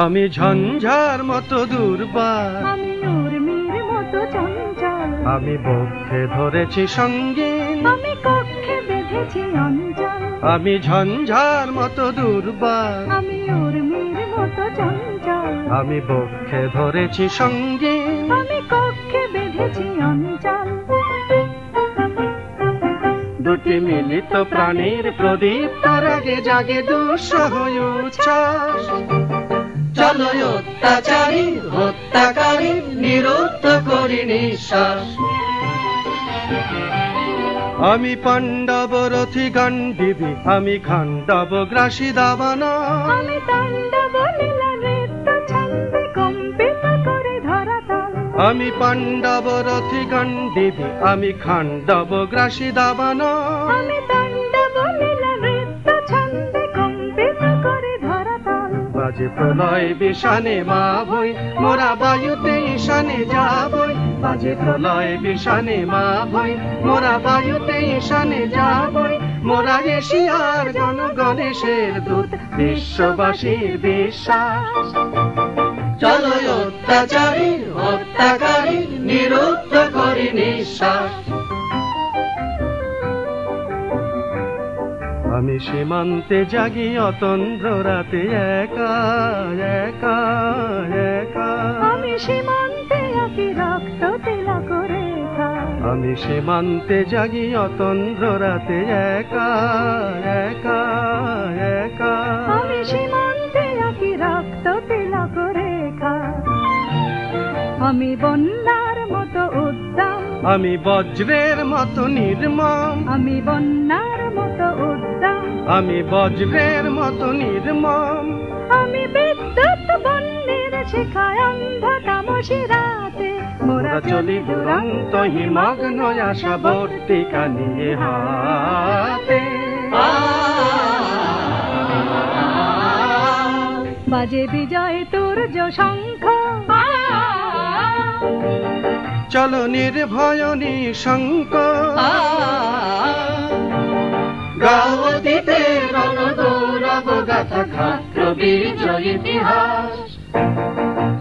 আমি ঝঞ্ঝার মতো দুর্বার, আমি উর্মির মতো চঞ্চল, আমি বক্ষে ধরেছি সঙ্গীন, আমি কক্ষে বেঁধেছি অঞ্চল। আমি ঝঞ্ঝার মতো দুর্বার, আমি উর্মির মতো চঞ্চল, আমি বক্ষে ধরেছি সঙ্গীন। আমি কক্ষে বেঁধেছি অঞ্চল। দুটি মিলিত প্রাণীর প্রদীপ তার আগে জাগে দুঃসহ উচ্ছ্বাস। চলো অত্যাচারী হত্যাকারী নিরুদ্ধ করি নিঃশ্বাস। আমি পাণ্ডব রথি গান্ডীবি, আমি খাণ্ডব গ্রাসী দাবানল, আমি তাণ্ডব লীলা নৃত্য ছন্দে কম্পিত করে ধরাতল। আমি পাণ্ডব রথি গান্ডীবি, আমি খাণ্ডব গ্রাসী দাবানল। আমি তাণ্ডব লীলা নৃত্য ছন্দে কম্পিত করে ধরাতল। বাজে প্রলয় বিষানে মা ভই, মোরা বায়ুতে ঈশানে যাবই। বাজে প্রলয় বিষানে মা ভই, মোরা বায়ুতে ঈশানে যাবই। মোরা এশিয়ার গণগণেশের দূত, বিশ্ববাসীর বিশ্বাস। চলো অত্যাচারী হত্যাকারী নিরুদ্ধ করি নিঃশ্বাস। আমি সীমান্তে জাগি অতন্দ্র রাতে একা একা একা। আমি সীমান্তে আঁকি রক্ত তিলক রেখা। আমি সীমান্তে জাগি অতন্দ্র রাতে একা একা একা। আমি সীমান্তে আঁকি রক্ত তিলক রেখা। আমি বন্যার মতো উদ্দাম, আমি বজ্রের মতো নির্মম, আমি বন্যার মতো উদ্দাম। আমি বজ্রের মতো নির্মম। আমি বিদ্যুৎ বন্যের শিখায় অন্ধ তামসী রাতে। মোরা চলি দুরন্ত হিমগ্ন আশাবর্তিকা নিয়ে হাতে। বাজে বিজয় তুর্য শঙ্খ। চলো নির্ভয় নিঃশঙ্ক, গাও অতীতের রণগৌরব গাথা ক্ষাত্র বিজয় ইতিহাস।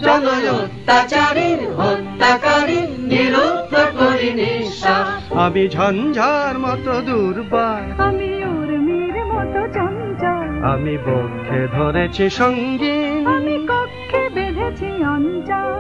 চলো অত্যাচারীর হত্যাকারী নিরুদ্ধ করি নিঃশ্বাস। আমি ঝঞ্ঝার মতো দুর্বার, আমি উর্মির মতো চঞ্চল, আমি বক্ষে ধরেছি সঙ্গীন, আমি কক্ষে বেঁধেছি অঞ্চল।